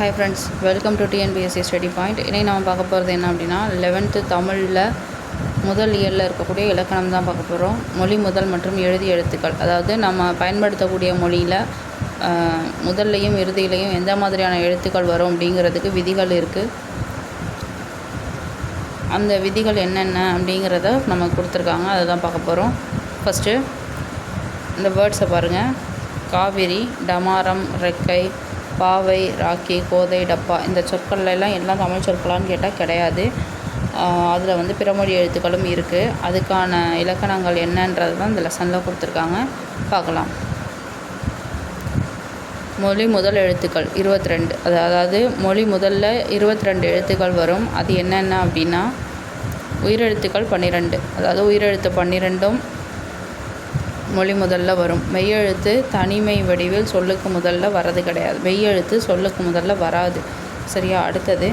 Hi friends, welcome to TNPSC study point. இன்றைக்கி நம்ம பார்க்க போகிறது என்ன அப்படின்னா 11th தமிழில் முதல் இயலில் இருக்கக்கூடிய இலக்கணம் தான் பார்க்க போகிறோம். மொழி முதல் மற்றும் இறுதி எழுத்துக்கள், அதாவது நம்ம பயன்படுத்தக்கூடிய மொழியில் முதல்லையும் இறுதியிலையும் எந்த மாதிரியான எழுத்துக்கள் வரும் அப்படிங்கிறதுக்கு விதிகள் இருக்குது. அந்த விதிகள் என்னென்ன அப்படிங்கிறத நமக்கு கொடுத்துருக்காங்க, அதை தான் பார்க்க போகிறோம். ஃபஸ்ட்டு இந்த வேர்ட்ஸை பாருங்கள். காவிரி, டமாரம், ரெக்கை, பாவை, ராக்கி, கோதை, டப்பா, இந்த சொற்கள்லாம் எல்லாம் தமிழ் சொற்களான்னு கேட்டால் கிடையாது. அதில் பிறமொழி எழுத்துக்களும் இருக்குது. அதுக்கான இலக்கணங்கள் என்னன்றது தான் இந்த லெசனில் கொடுத்துருக்காங்க, பார்க்கலாம். மொழி முதல் எழுத்துக்கள் 22, அதாவது மொழி முதல்ல 22 எழுத்துக்கள் வரும். அது என்னென்ன அப்படின்னா உயிரெழுத்துக்கள் 12, அதாவது உயிரெழுத்து 12ம் மொழி முதல்ல வரும். மெய்யெழுத்து தனிமை வடிவில் சொல்லுக்கு முதல்ல வரது கிடையாது. மெய்யெழுத்து சொல்லுக்கு முதல்ல வராது, சரியா? அடுத்தது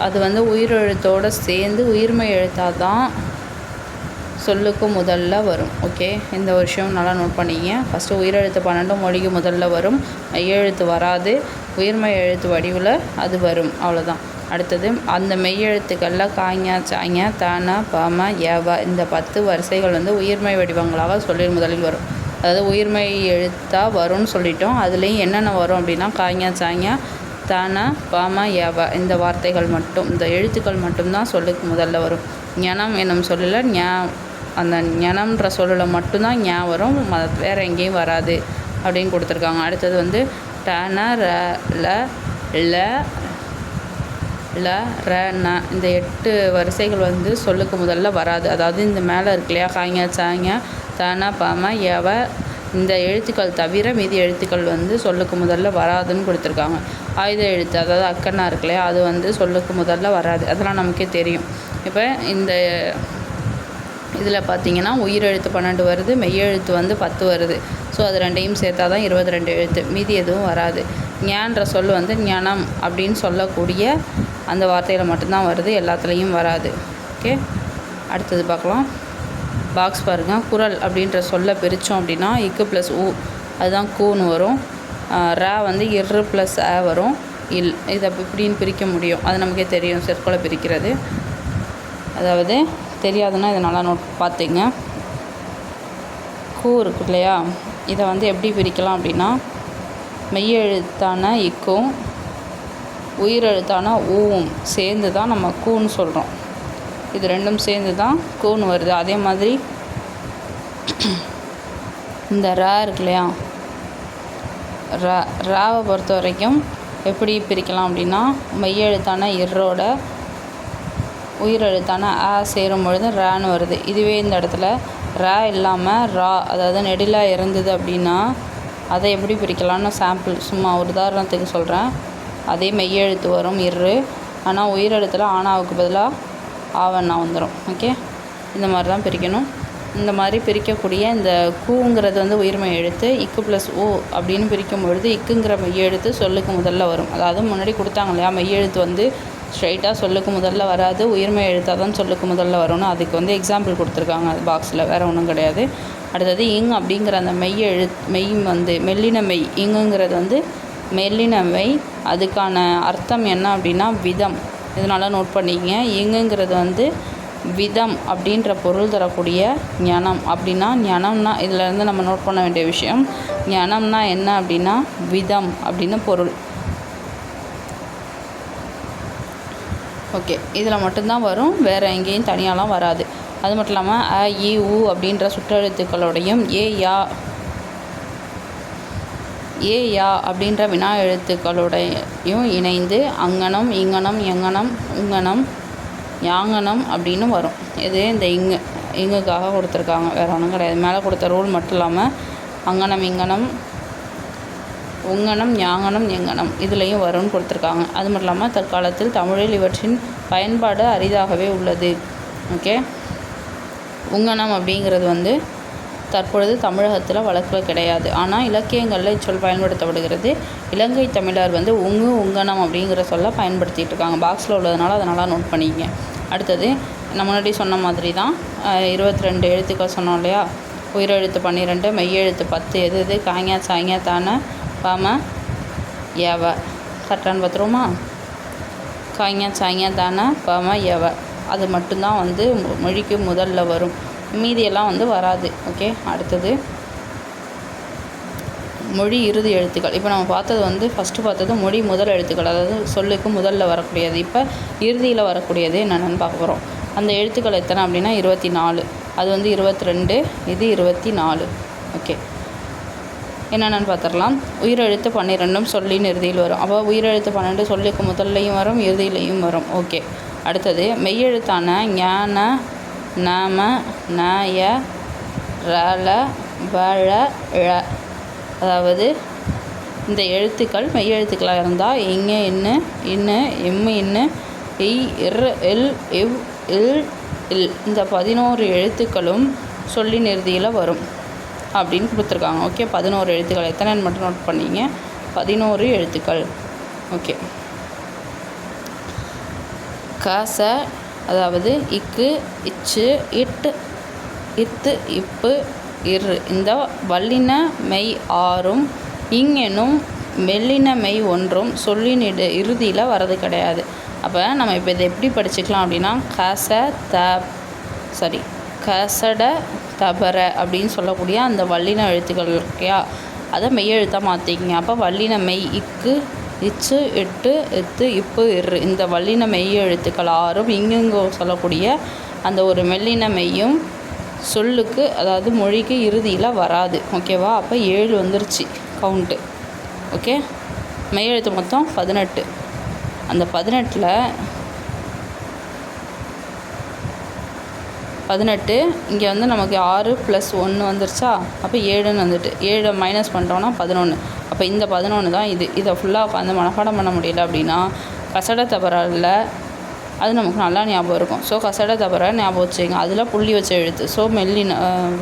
அது உயிரெழுத்தோடு சேர்ந்து உயிர்மெய் எழுத்தாக தான் சொல்லுக்கு முதல்ல வரும். ஓகே, இந்த விஷயம் நல்லா நோட் பண்ணிங்க. ஃபஸ்ட்டு உயிரெழுத்து 12 மொழிக்கு முதல்ல வரும். மெய்யெழுத்து வராது, உயிர்மெய் எழுத்து வடிவில் அது வரும், அவ்வளோதான். அடுத்தது அந்த மெய்யெழுத்துக்களில் காய்ஞ, சாய்ஞ, தான, பாம, ஏவ, இந்த 10 வரிசைகள் உயிர்மெய் வடிவங்களாக சொல்லில் முதலில் வரும். அதாவது உயிர்மெய் எழுத்தாக வரும்னு சொல்லிட்டோம். அதுலேயும் என்னென்ன வரும் அப்படின்னா காய்ஞ, சாய்ஞ, தான, பாம, ஏவ, இந்த வார்த்தைகள் மட்டும், இந்த எழுத்துக்கள் மட்டும்தான் சொல்லுக்கு முதல்ல வரும். ஞனம் என்னும் சொல்லில் அந்த ஞனம்ன்ற சொல்லில் மட்டும்தான் ஞா வரும், வேறு எங்கேயும் வராது அப்படின்னு கொடுத்துருக்காங்க. அடுத்தது டன, ர, ல, ல, ர, ந, இந்த 8 வரிசைகள் சொல்லுக்கு முதல்ல வராது. அதாவது இந்த மேலே இருக்கு இல்லையா, காய்ஞ, சாய்ஞ, தான, பாம, ஏவ, இந்த எழுத்துக்கள் தவிர மீதி எழுத்துக்கள் சொல்லுக்கு முதல்ல வராதுன்னு கொடுத்துருக்காங்க. ஆயுத எழுத்து, அதாவது அக்கன்னா இருக்கு இல்லையா, அது சொல்லுக்கு முதல்ல வராது. அதெல்லாம் நமக்கே தெரியும். இப்போ இந்த இதில் பார்த்திங்கன்னா உயிரெழுத்து 12 வருது, மெய்யெழுத்து 10 வருது. ஸோ அது ரெண்டையும் சேர்த்தா தான் 22 எழுத்து. மீதி எதுவும் வராது. ஞான்ற சொல் ஞானம் அப்படின்னு சொல்லக்கூடிய அந்த வார்த்தையில் மட்டும்தான் வருது, எல்லாத்துலேயும் வராது. ஓகே, அடுத்தது பார்க்கலாம். பாக்ஸ் பாருங்கள். குரல் அப்படின்ற சொல்லை பிரித்தோம் அப்படின்னா இக்கு ப்ளஸ் ஊ, அதுதான் கூன்னு வரும். ரா இரு ப்ளஸ் ஆ வரும், இல். இதை இப்படின்னு பிரிக்க முடியும், அது நமக்கே தெரியும் சொற்களை பிரிக்கிறது. அதாவது தெரியாதுன்னா இதை நல்லா நோட் பார்த்துங்க. கூ இருக்கு இல்லையா, இதை எப்படி பிரிக்கலாம் அப்படின்னா மெய்யெழுத்தான இக்கும் உயிரெழுத்தான ஊவும் சேர்ந்து தான் நம்ம கூன்னு சொல்கிறோம். இது ரெண்டும் சேர்ந்து தான் கூன்னு வருது. அதே மாதிரி இந்த ரா இருக்கு இல்லையா, ராவை பொறுத்த வரைக்கும் எப்படி பிரிக்கலாம் அப்படின்னா மெய்யெழுத்தான இரோட உயிரெழுத்தான ஆ சேரும் பொழுது ரான்னு வருது. இதுவே இந்த இடத்துல ரா இல்லாமல் ரா, அதாவது நெடிலாக இருந்தது அப்படின்னா அதை எப்படி பிரிக்கலாம்னு சாம்பிள் சும்மா ஒரு உதாரணத்துக்கு சொல்கிறேன். அதே மெய்யெழுத்து வரும் இரு, ஆனால் உயிரெழுத்தில் ஆனாவுக்கு பதிலாக ஆவண்ணா வந்துடும். ஓகே, இந்த மாதிரி தான் பிரிக்கணும். இந்த மாதிரி பிரிக்கக்கூடிய இந்த கூங்கிறது உயிர்மெய் எழுத்து. இக்கு ப்ளஸ் ஓ அப்படின்னு பிரிக்கும் பொழுது இக்குங்கிற மெய்யெழுத்து சொல்லுக்கு முதல்ல வரும். அதாவது முன்னாடி கொடுத்தாங்க இல்லையா, மெய்யெழுத்து ஸ்ட்ரைட்டாக சொல்லுக்கு முதல்ல வராது, உயிர்மெய் எழுத்தாக தான் சொல்லுக்கு முதல்ல வரும்னு. அதுக்கு எக்ஸாம்பிள் கொடுத்துருக்காங்க பாக்ஸில், வேறு ஒன்றும் கிடையாது. அடுத்தது இங் அப்படிங்கிற அந்த மெய் மெல்லின மெய். இங்குங்கிறது மெல்லின மெய். அதுக்கான அர்த்தம் என்ன அப்படின்னா விதம். இதனால் நோட் பண்ணிக்கங்க. இங்குங்கிறது விதம் அப்படின்ற பொருள் தரக்கூடிய ஞனம். அப்படின்னா ஞனம்னா இதிலேருந்து நம்ம நோட் பண்ண வேண்டிய விஷயம், ஞனம்னா என்ன அப்படின்னா விதம் அப்படின்னு பொருள். ஓகே, இதில் மட்டும்தான் வரும், வேறு எங்கேயும் தனியாலாம் வராது. அது மட்டும் இல்லாமல் அ, இ, உ அப்படின்ற சுற்றெழுத்துக்களோடையும் ஏ, யா அப்படின்ற வினா எழுத்துக்களோடையும் இணைந்து அங்கனம், இங்கனம், எங்கனம், உங்கனம், யாங்கனம் அப்படின்னு வரும். இது இந்த இங்குக்காக கொடுத்துருக்காங்க, வேறு ஒன்றும் கிடையாது. மேலே கொடுத்த ரூல் மட்டும் இல்லாமல் அங்கனம், இங்கனம், உங்கனம், யாங்கனம், எங்கனம் இதுலேயும் வரும்னு கொடுத்துருக்காங்க. அது மட்டும் இல்லாமல் தற்காலத்தில் தமிழில் இவற்றின் பயன்பாடு அரிதாகவே உள்ளது. ஓகே, உங்கனம் அப்படிங்கிறது தற்பொழுது தமிழகத்தில் வழக்கில் கிடையாது, ஆனால் இலக்கியங்களில் இச்சொல் பயன்படுத்தப்படுகிறது. இலங்கை தமிழர் உங்கனம் அப்படிங்கிற சொல்ல பயன்படுத்திகிட்டு இருக்காங்க. பாக்ஸில் உள்ளதுனால அதை நல்லா நோட் பண்ணிக்கங்க. அடுத்தது நம்ம முன்னாடி சொன்ன மாதிரி தான் 22 எழுத்துக்கள் சொன்னோம் இல்லையா. உயிரெழுத்து 12, மெய்யெழுத்து 10. எது காய்ஞ, சாய்ஞ, தான, பாம, ஏவ. கரெக்டானு பார்த்துருவோமா? காய்ங்க சாய்ங்க தானே பம எவ அது மட்டும்தான் வந்து மொழிக்கு முதல்ல வரும், மீதியெல்லாம் வந்து வராது. ஓகே, அடுத்தது மொழி இறுதி எழுத்துக்கள். இப்போ நம்ம பார்த்தது வந்து ஃபஸ்ட்டு பார்த்தது மொழி முதல் எழுத்துக்கள், அதாவது சொல்லுக்கு முதல்ல வரக்கூடியது. இப்போ இறுதியில் வரக்கூடியது என்னென்னு பார்க்க போகிறோம். அந்த எழுத்துக்கள் எத்தனை அப்படின்னா 24. அது வந்து 22, இது 24. ஓகே, என்னென்னு பார்த்துடலாம். உயிரெழுத்து 12 சொல்லின் இறுதியில் வரும். அப்போ உயிரெழுத்து 12 சொல்லுக்கு முதல்லையும் வரும், இறுதியிலையும் வரும். ஓகே, அடுத்தது மெய்யெழுத்தான ஞான நாம நய ரல வழ ழ, அதாவது இந்த எழுத்துக்கள் மெய்யெழுத்துக்களாக இருந்தால் இங்கே இன்னு இன்னு எம்மு இன்னு இ இர் இல் இவ் இல் இல் இந்த 11 எழுத்துக்களும் சொல்லின் இறுதியில் வரும் அப்படின்னு கொடுத்துருக்காங்க. ஓகே, 11 எழுத்துக்கள். எத்தனைன்னு மட்டும் நோட் பண்ணிங்க, 11 எழுத்துக்கள். ஓகே, கச அதாவது இக்கு இச்சு இட்டு இத்து இப்பு இரு இந்த வல்லின மெய் 6ம் எனும் மெல்லின மெய் 1ம் சொல்லின் இறுதியில் வர்றது கிடையாது. அப்போ நம்ம இப்போ இதை எப்படி படிச்சுக்கலாம் அப்படின்னா கசட தபர அப்படின்னு சொல்லக்கூடிய அந்த வல்லின எழுத்துக்கள் இருக்கையா, அதை மெய்யெழுத்தாக மாற்றிக்கிங்க. அப்போ வல்லின மெய் இக்கு இச்சு எட்டு எத்து இப்பு இரு இந்த வல்லின மெய் எழுத்துக்கள் 6ம் இங்குங்கோ சொல்லக்கூடிய அந்த ஒரு மெல்லின மெய்யும் சொல்லுக்கு அதாவது மொழிக்கு இறுதியில் வராது. ஓகேவா? அப்போ 7 வந்துருச்சு கவுண்ட்டு. ஓகே, மெய்யெழுத்து மொத்தம் 18. அந்த 18 இங்கே வந்து நமக்கு 6 + 1 வந்துருச்சா, அப்போ 7ன்னு வந்துட்டு 7 மைனஸ் பண்ணிட்டோன்னா 11. அப்போ இந்த 11 தான் இது. இதை ஃபுல்லாக உட்காந்து மனப்பாடம் பண்ண முடியல அப்படின்னா கசட தபரில் அது நமக்கு நல்லா ஞாபகம் இருக்கும். ஸோ கசட தபர ஞாபகம் வச்சுங்க, அதில் புள்ளி வச்ச எழுத்து. ஸோ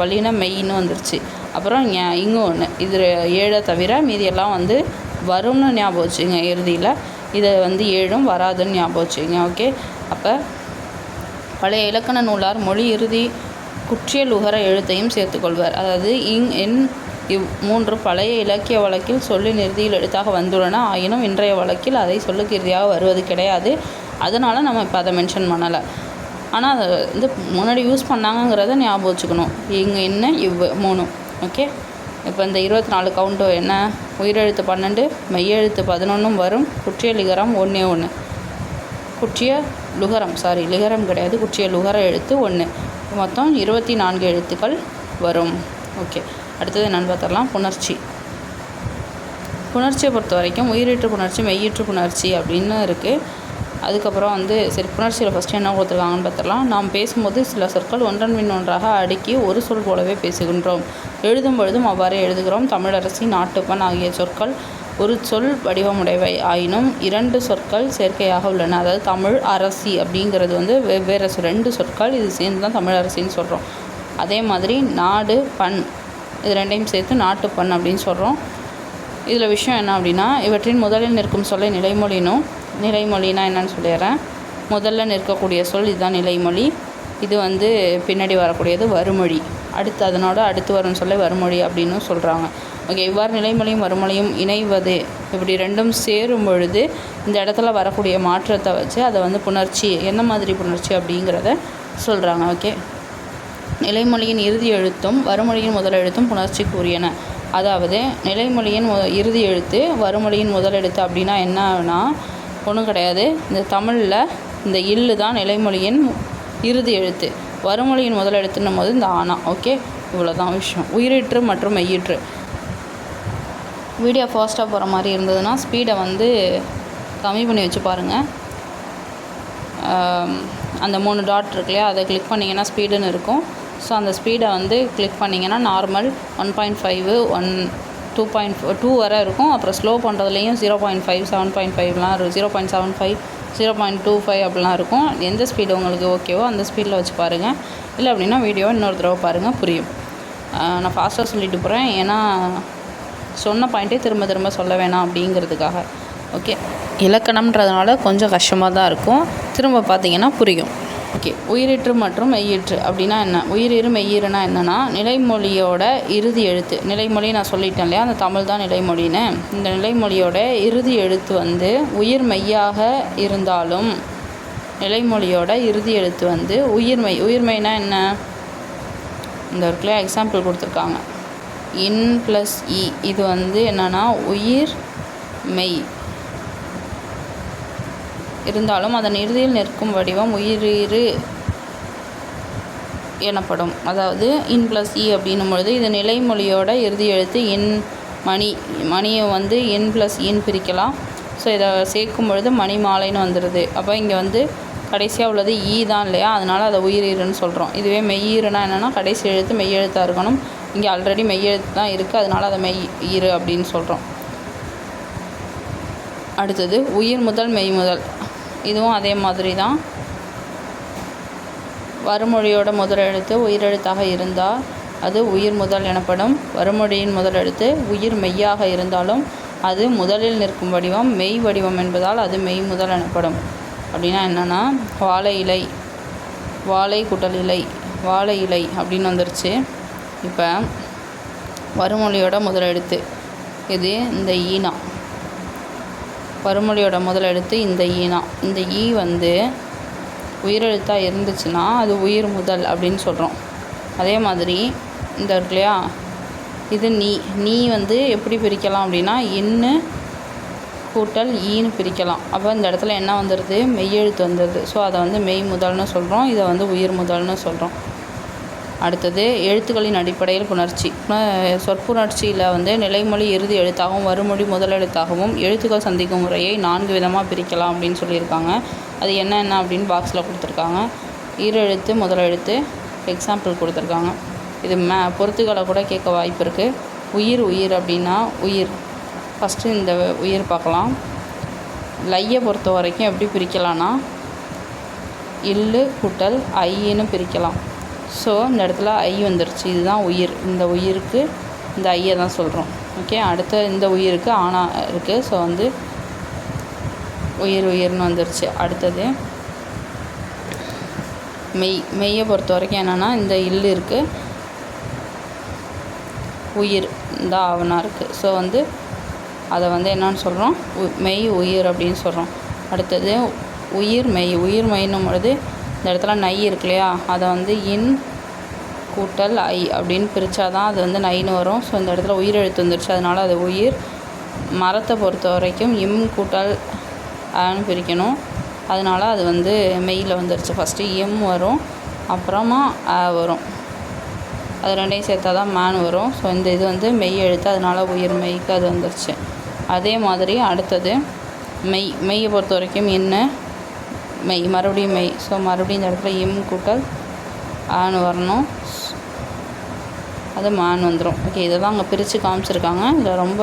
வல்லின மெய்ன்னு வந்துருச்சு. அப்புறம் இங்கே ஒன்று, இது 7 தவிர மீதியெல்லாம் வந்து வரும்னு ஞாபகம் வச்சுங்க இறுதியில். இதை வந்து 7ம் வராதுன்னு ஞாபகம் வச்சுங்க. ஓகே, அப்போ பழைய இலக்கண நூலார் மொழி இறுதி குற்றியல் உகர எழுத்தையும் சேர்த்துக்கொள்வார். அதாவது என் இவ் 3 பழைய இலக்கிய வழக்கில் சொல்லின் இறுதியில் எழுத்தாக வந்துள்ளன. ஆயினும் இன்றைய வழக்கில் அதை சொல்லுக்கு இறுதியாக வருவது கிடையாது. அதனால் நம்ம இப்போ அதை மென்ஷன் பண்ணலை. ஆனால் அதை வந்து முன்னாடி யூஸ் பண்ணாங்கங்கிறத ஞாபகம் வச்சுக்கணும். இங்கே என்ன இவ் 3. ஓகே, இப்போ இந்த 24 கவுண்ட்டு என்ன, உயிரெழுத்து 12 மெய்யெழுத்து 11ம் வரும், குற்றிய லிகரம் 1 குற்றிய லுகரம் லிகரம் கிடையாது, குற்றிய லுகர எழுத்து 1. மொத்தம் 24 எழுத்துக்கள் வரும். ஓகே, அடுத்தது என்னென்னு பார்த்துடலாம். புணர்ச்சியை பொறுத்த வரைக்கும் உயிரீற்று புணர்ச்சி மெய்யீற்று புணர்ச்சி அப்படின்னு இருக்குது. அதுக்கப்புறம் வந்து சரி, புணர்ச்சியில் ஃபஸ்ட்டு என்ன கொடுத்துருக்காங்கன்னு பார்த்துடலாம். நாம் பேசும்போது சில சொற்கள் ஒன்றன் பின் ஒன்றாக அடுக்கி ஒரு சொல் போலவே பேசுகின்றோம். எழுதும் பொழுதும் அவ்வாறே எழுதுகிறோம். தமிழரசி நாட்டுப்பண் ஆகிய சொற்கள் ஒரு சொல் வடிவமுடையவை ஆயினும் 2 சொற்கள் சேர்க்கையாக உள்ளன. அதாவது தமிழ் அரசி அப்படிங்கிறது வந்து வெவ்வேறு 2 சொற்கள், இது சேர்ந்து தான் தமிழரசின்னு சொல்கிறோம். அதே மாதிரி நாடு பண் இது 2ஐயும் சேர்த்து நாட்டுப்பண் அப்படின்னு சொல்கிறோம். இதில் விஷயம் என்ன அப்படின்னா, இவற்றின் முதலில் நிற்கும் சொல்லை நிலைமொழினா என்னன்னு சொல்லிடுறேன். முதல்ல நிற்கக்கூடிய சொல் இதுதான் நிலைமொழி. இது வந்து பின்னாடி வரக்கூடியது வருமொழி. அதனோட அடுத்து வரும் சொல்லை வருமொழி அப்படின்னு சொல்கிறாங்க. ஓகே, இவ்வாறு நிலைமொழியும் வருமொழியும் இணைவது, இப்படி 2ம் சேரும் பொழுது இந்த இடத்துல வரக்கூடிய மாற்றத்தை வச்சு அதை வந்து புணர்ச்சி, என்ன மாதிரி புணர்ச்சி அப்படிங்கிறத சொல்கிறாங்க. ஓகே, நிலைமொழியின் இறுதி எழுத்தும் வருமொழியின் முதல் எழுத்தும் புணர்ச்சிக்கு உரியன. அதாவது நிலைமொழியின் இறுதி எழுத்து வருமொழியின் முதல் எழுத்து அப்படின்னா என்னன்னா ஒன்றும் கிடையாது. இந்த தமிழில் இந்த இல்லு தான் நிலைமொழியின் இறுதி எழுத்து, வருமொழியின் முதல் எழுத்துன்னும் போது இந்த ஆனா. ஓகே, இவ்வளோதான் விஷயம். உயிரீற்று மற்றும் மெய்யீற்று. வீடியோ ஃபாஸ்ட்டாக போகிற மாதிரி இருந்ததுன்னா ஸ்பீடை வந்து கம்மி பண்ணி வச்சு பாருங்கள். அந்த 3 டாட் இருக்கு இல்லையா, அதை கிளிக் பண்ணிங்கன்னா ஸ்பீடுன்னு இருக்கும். ஸோ அந்த ஸ்பீடை வந்து கிளிக் பண்ணிங்கன்னா நார்மல் 1.5 2.2 வரை இருக்கும். அப்புறம் ஸ்லோ பண்ணுறதுலேயும் 0.5 7.5லாம் இருக்கும், 0.75 0.25 அப்படிலாம் இருக்கும். எந்த ஸ்பீடு உங்களுக்கு ஓகேவோ அந்த ஸ்பீடில் வச்சு பாருங்கள். இல்லை அப்படின்னா வீடியோவை இன்னொரு தடவை பாருங்கள், புரியும். நான் ஃபாஸ்ட்டாக சொல்லிட்டு போகிறேன், ஏன்னா சொன்ன பாயிண்ட்டே திரும்ப திரும்ப சொல்ல வேணாம் அப்படிங்கிறதுக்காக. ஓகே, இலக்கணம்ன்றதுனால கொஞ்சம் கஷ்டமாக தான் இருக்கும், திரும்ப பார்த்தீங்கன்னா புரியும். ஓகே, உயிரிற்று மற்றும் மெய்யிற்று அப்படின்னா என்ன? உயிரிறு மெய்யிறுனா என்னென்னா, நிலைமொழியோட இறுதி எழுத்து. நிலைமொழி நான் சொல்லிட்டேன் இல்லையா, அந்த தமிழ் தான் நிலைமொழின்னு. இந்த நிலைமொழியோட இறுதி எழுத்து வந்து உயிர் மெய்யாக இருந்தாலும், நிலைமொழியோட இறுதி எழுத்து வந்து உயிர்மெய். உயிர்மெய்னா என்ன? இந்த இடத்துல எக்ஸாம்பிள் கொடுத்துருக்காங்க. இன் ப்ளஸ் இ, இது வந்து என்னென்னா உயிர் மெய் இருந்தாலும் அதன் இறுதியில் நிற்கும் வடிவம் உயிரிறு எனப்படும். அதாவது இன் ப்ளஸ் இ அப்படின்னும் பொழுது இது நிலைமொழியோட இறுதி எழுத்து இன். மணியை வந்து இன் ப்ளஸ் இன்னு பிரிக்கலாம். ஸோ இதை சேர்க்கும் பொழுது மணி மாலைன்னு வந்துடுது. அப்போ இங்கே வந்து கடைசியாக உள்ளது ஈ தான் இல்லையா, அதனால் அதை உயிரிறுன்னு சொல்கிறோம். இதுவே மெய்யிறுனா என்னென்னா, கடைசி எழுத்து மெய்யெழுத்தாக இருக்கணும். இங்கே ஆல்ரெடி மெய்யெழுத்து தான் இருக்குது, அதனால் அதை மெய்யிறு அப்படின்னு சொல்கிறோம். அடுத்தது உயிர் முதல் மெய் முதல். இதுவும் அதே மாதிரி தான். வறுமொழியோட முதல் எழுத்து உயிரெழுத்தாக இருந்தால் அது உயிர் முதல் எனப்படும். வறுமொழியின் முதல் எழுத்து உயிர் மெய்யாக இருந்தாலும் அது முதலில் நிற்கும் வடிவம் மெய் வடிவம் என்பதால் அது மெய் முதல் எனப்படும். அப்படின்னா என்னென்னா, வாழை இலை, வாழை கூட்டல் இலை, வாழை இலை அப்படின்னு வந்துருச்சு. இப்போ வறுமொழியோட முதல் எழுத்து இது இந்த ஈனா. வறுமொழியோட முதல் எழுத்து இந்த ஈனா. இந்த ஈ வந்து உயிரெழுத்தாக இருந்துச்சுன்னா அது உயிர் முதல் அப்படின்னு சொல்கிறோம். அதே மாதிரி இந்த இருக்கு இல்லையா, இது நீ வந்து எப்படி பிரிக்கலாம் அப்படின்னா, இன்னு கூட்டல் ஈன்னு பிரிக்கலாம். அப்போ இந்த இடத்துல என்ன வந்துடுது? மெய்யெழுத்து வந்துடுது. ஸோ அதை வந்து மெய் முதல்னு சொல்கிறோம், இதை வந்து உயிர் முதல்னு சொல்கிறோம். அடுத்தது எழுத்துக்களின் அடிப்படையில் புணர்ச்சி. சொற்புணர்ச்சியில் வந்து நிலைமொழி இறுதி எழுத்தாகவும் வறுமொழி முதல் எழுத்தாகவும் எழுத்துக்கள் சந்திக்கும் முறையை 4 விதமாக பிரிக்கலாம் அப்படின்னு சொல்லியிருக்காங்க. அது என்ன அப்படின்னு பாக்ஸில் கொடுத்துருக்காங்க. ஈரெழுத்து முதல் எழுத்து எக்ஸாம்பிள் கொடுத்துருக்காங்க. இது பொறுத்துக்களை கூட கேட்க வாய்ப்பு இருக்குது. உயிர் அப்படின்னா உயிர். ஃபஸ்ட்டு இந்த உயிர் பார்க்கலாம். லையை பொறுத்த வரைக்கும் எப்படி பிரிக்கலாம்னா, இல்லு கூட்டல் ஐன்னு பிரிக்கலாம். ஸோ இந்த இடத்துல ஐ வந்துருச்சு, இதுதான் உயிர். இந்த உயிருக்கு இந்த ஐயை தான் சொல்கிறோம். ஓகே, அடுத்த இந்த உயிருக்கு ஆனா இருக்குது. ஸோ வந்து உயிர்னு வந்துருச்சு. அடுத்தது மெய்யை பொறுத்த வரைக்கும் என்னென்னா, இந்த இல்லு இருக்குது, உயிர் இந்த ஆவணா இருக்குது. ஸோ வந்து அதை வந்து என்னன்னு சொல்கிறோம்? மெய் உயிர் அப்படின்னு சொல்கிறோம். அடுத்தது உயிர் மெய்ன்னும் பொழுது இந்த இடத்துல நை இருக்கு இல்லையா, அதை வந்து இன் கூட்டல் ஐ அப்படின்னு பிரித்தா தான் அது வந்து நைன்னு வரும். ஸோ இந்த இடத்துல உயிர் எழுத்து வந்துருச்சு, அதனால் அது உயிர். மரத்தை பொறுத்த வரைக்கும் இம் கூட்டல் ஆன்னு பிரிக்கணும், அதனால் அது வந்து மெய்யில் வந்துருச்சு. ஃபஸ்ட்டு எம் வரும், அப்புறமா ஆ வரும், அது ரெண்டையும் சேர்த்தா தான் மேன் வரும். ஸோ இந்த இது வந்து மெய் எழுத்து, அதனால் உயிர் மெய்க்கு அது வந்துருச்சு. அதே மாதிரி அடுத்தது மெய்யை பொறுத்த வரைக்கும் என்ன மறுபடியும் மெய். ஸோ மறுபடியும் இந்த இடத்துல எம் கூட்டல் ஆன்னு வரணும், அது மேன் வந்துடும். ஓகே, இதை தான் அங்கே பிரித்து காமிச்சிருக்காங்க. இதில் ரொம்ப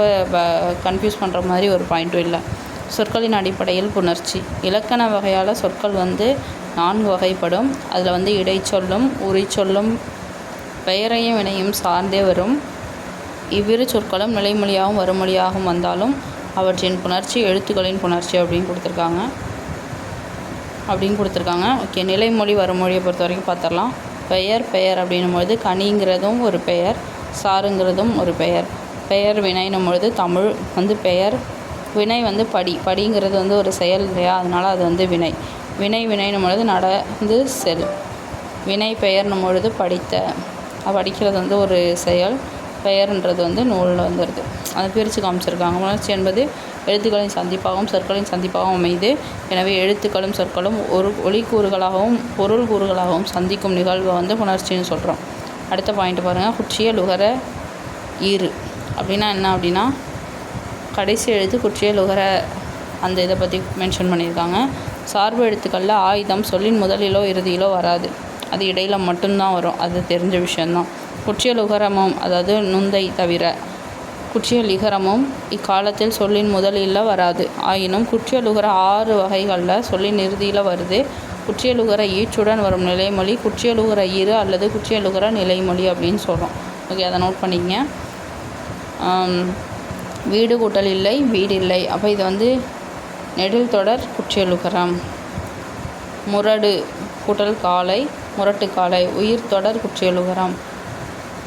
கன்ஃபியூஸ் பண்ணுற மாதிரி ஒரு பாயிண்ட்டும் இல்லை. சொற்களின் அடிப்படையில் புணர்ச்சி. இலக்கண வகையால் சொற்கள் வந்து 4 வகைப்படும். அதில் வந்து இடைச்சொல்லும் உரிச்சொல்லும் பெயரையும் வினையும் சார்ந்தே வரும். இவ்விரு சொற்களும் நிலைமொழியாகவும் வறுமொழியாகவும் வந்தாலும் அவற்றின் புணர்ச்சி எழுத்துக்களின் புணர்ச்சி அப்படின்னு கொடுத்துருக்காங்க. ஓகே, நிலைமொழி வறுமொழியை பொறுத்த வரைக்கும் பார்த்துடலாம். பெயர் அப்படின்னும்பொழுது கனிங்கிறதும் ஒரு பெயர், சாருங்கிறதும் ஒரு பெயர். பெயர் வினைன்னும் பொழுது தமிழ் வந்து பெயர், வினை வந்து படிங்கிறது வந்து ஒரு செயல் இல்லையா, அதனால் அது வந்து வினை. வினைன்னும் பொழுது நடந்து செல். வினை பெயர்னும் பொழுது படிக்கிறது வந்து ஒரு செயல், பெயர்ன்றது வந்து நூலில் வந்துடுது. அதை பிரித்து காமிச்சிருக்காங்க. புணர்ச்சி என்பது எழுத்துக்களின் சந்திப்பாகவும் சொற்களின் சந்திப்பாகவும் அமைது. எனவே எழுத்துக்களும் சொற்களும் ஒரு ஒலிக்கூறுகளாகவும் பொருள் கூறுகளாகவும் சந்திக்கும் நிகழ்வை வந்து புணர்ச்சின்னு சொல்கிறோம். அடுத்த பாயிண்ட் பாருங்கள். குற்றிய லுகர ஈறு அப்படின்னா என்ன அப்படின்னா, கடைசி எழுத்து குற்றிய லுகர அந்த இதை பற்றி மென்ஷன் பண்ணியிருக்காங்க. சார்பு எழுத்துக்களில் ஆயுதம் சொல்லின் முதலிலோ இறுதியிலோ வராது, அது இடையில் மட்டும்தான் வரும், அது தெரிஞ்ச விஷயந்தான். குற்றிய லுகரமும் அதாவது நுந்தை தவிர குற்றிய லிகரமும் இக்காலத்தில் சொல்லின் முதலில் வராது. ஆயினும் குற்றிய லுகர 6 வகைகளில் சொல்லின் இறுதியில் வருது. குற்றிய லுகர ஈச்சுடன் வரும் நிலைமொழி குற்றிய லுகர ஈறு அல்லது குற்றிய லுகர நிலைமொழி அப்படின்னு சொல்கிறோம். ஓகே, அதை நோட் பண்ணிக்கங்க. வீடு கூட்டல் இல்லை, வீடு இல்லை. அப்போ இது வந்து நெடில் தொடர் குற்றிய லுகரம். முரடு கூட்டல் காலை முரட்டு காலை. உயிர்த்தொடர் குற்றியலுகரம்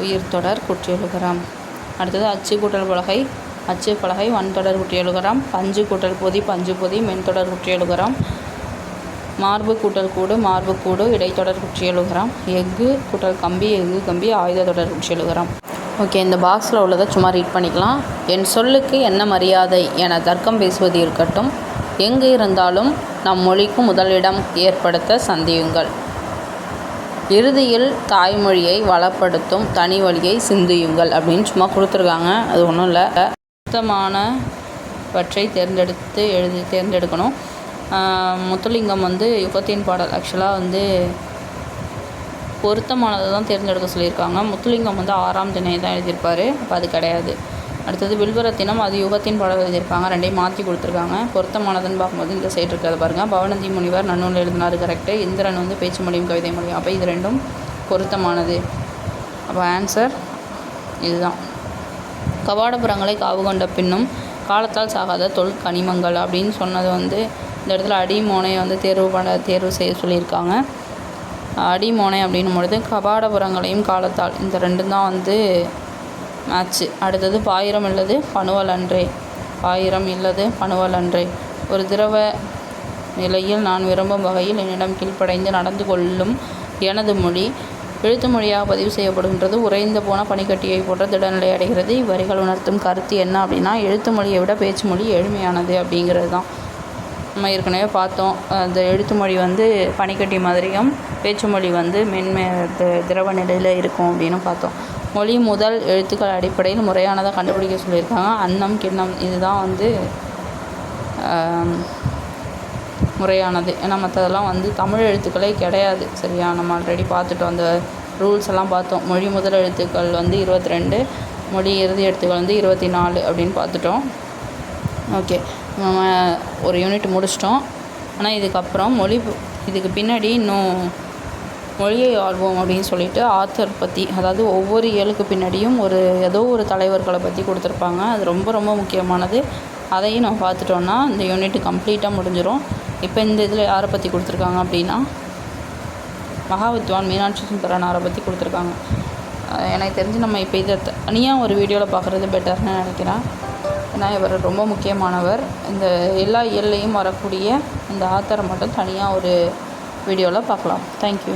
உயிர்த்தொடர் குற்றியலுகரம். அடுத்தது அச்சு கூட்டல் பலகை அச்சு பலகை. வன்தொடர் குற்றியலுகரம். பஞ்சு கூட்டல் பொதி பஞ்சு பொதி. மென்தொடர் குற்றியலுகரம். மார்பு கூட்டல் கூடு மார்பு கூடு. இடைத்தொடர் குற்றியலுகரம். எஃகு கூட்டல் கம்பி எஃகு கம்பி. ஆயுத தொடர் குற்றியலுகரம். ஓகே, இந்த பாக்ஸில் உள்ளதை சும்மா ரீட் பண்ணிக்கலாம். என் சொல்லுக்கு என்ன மரியாதை என தர்க்கம் பேசுவது இருக்கட்டும். எங்கு இருந்தாலும் நம் மொழிக்கு முதலிடம் ஏற்படுத்த சந்தியுங்கள். இறுதியில் தாய்மொழியை வளப்படுத்தும் தனி வழியை சிந்தியுங்கள் அப்படின்னு சும்மா கொடுத்துருக்காங்க. அது ஒன்றும் இல்லை, பொருத்தமானவற்றை தேர்ந்தெடுக்கணும். முத்துலிங்கம் வந்து யுகத்தின் பாடல் ஆக்சுவலாக பொருத்தமானதை தான் தேர்ந்தெடுக்க சொல்லியிருக்காங்க. முத்துலிங்கம் 6ஆம் திணை தான் எழுதியிருப்பார், அப்போ அது கிடையாது. அடுத்தது வில்வரத்தினம் அது யுகத்தின் பாடல் எழுதியிருக்காங்க. ரெண்டையும் மாற்றி கொடுத்துருக்காங்க. பொருத்தமானதுன்னு பார்க்கும்போது இந்த சைடு இருக்கிறத பாருங்கள். பவனந்தி முனிவர் நன்னூல் எழுதினார், கரெக்டு. இந்திரன் பேச்சு மொழியும் கவிதை மொழியும், அப்போ இது ரெண்டும் பொருத்தமானது. அப்போ ஆன்சர் இதுதான். கவாடபுரங்களை காவு கொண்ட பின்னும் காலத்தால் சாகாத தொல்கனிமங்கள் அப்படின்னு சொன்னது இந்த இடத்துல அடிமோனை தேர்வு செய்ய சொல்லியிருக்காங்க. அடிமோனை அப்படின்னும் பொழுது கபாடபுரங்களையும் காலத்தால் இந்த ரெண்டும் தான் மேட்ச்சு. அடுத்தது பாயிரம் இல்லது பணுவல் அன்றே. பாயிரம் இல்லது பணுவல் அன்றே. ஒரு திரவ நிலையில் நான் விரும்பும் வகையில் என்னிடம் கீழ்ப்படைந்து நடந்து கொள்ளும் எனது மொழி எழுத்து மொழியாக பதிவு செய்யப்படுகின்றது. உறைந்து போன பனிக்கட்டியை போன்ற திடநிலை அடைகிறது. இவ்வரிகள் உணர்த்தும் கருத்து என்ன அப்படின்னா, எழுத்து மொழியை விட பேச்சு மொழி எளிமையானது அப்படிங்கிறது தான். நம்ம ஏற்கனவே பார்த்தோம், அந்த எழுத்து மொழி பனிக்கட்டி மாதிரியும் பேச்சு மொழி திரவ நிலையில் இருக்கும் அப்படின்னு பார்த்தோம். மொழி முதல் எழுத்துக்கள் அடிப்படையில் முறையானதாக கண்டுபிடிக்க சொல்லியிருக்காங்க. அன்னம் கிண்ணம் இதுதான் முறையானது. ஏன்னா மற்றதெல்லாம் தமிழ் எழுத்துக்களே கிடையாது. சரியா, நம்ம ஆல்ரெடி பார்த்துட்டோம், அந்த ரூல்ஸ் எல்லாம் பார்த்தோம். மொழி முதல் எழுத்துக்கள் 22, மொழி இறுதி எழுத்துக்கள் 24 அப்படின்னு பார்த்துட்டோம். ஓகே, நம்ம ஒரு யூனிட் முடிச்சிட்டோம். ஆனால் இதுக்கப்புறம் இதுக்கு பின்னாடி இன்னும் மொழியை ஆள்வோம் அப்படின்னு சொல்லிட்டு ஆத்தர் பற்றி, அதாவது ஒவ்வொரு இயலுக்கு பின்னாடியும் ஏதோ ஒரு தலைவர்களை பற்றி கொடுத்துருப்பாங்க. அது ரொம்ப ரொம்ப முக்கியமானது. அதையும் நம்ம பார்த்துட்டோன்னா இந்த யூனிட் கம்ப்ளீட்டாக முடிஞ்சிடும். இப்போ இந்த இதில் யாரை பற்றி கொடுத்துருக்காங்க அப்படின்னா, மகாவித்வான் மீனாட்சி சுந்தரனாரை பற்றி கொடுத்துருக்காங்க. எனக்கு தெரிஞ்சு நம்ம இப்போ இதை தனியாக ஒரு வீடியோவில் பார்க்குறது பெட்டர்னு நினைக்கிறேன். ஏன்னா இவர் ரொம்ப முக்கியமானவர். இந்த எல்லா இயல்லையும் வரக்கூடிய இந்த ஆத்தரை மட்டும் தனியாக ஒரு வீடியோவில் பார்க்கலாம். தேங்க்யூ.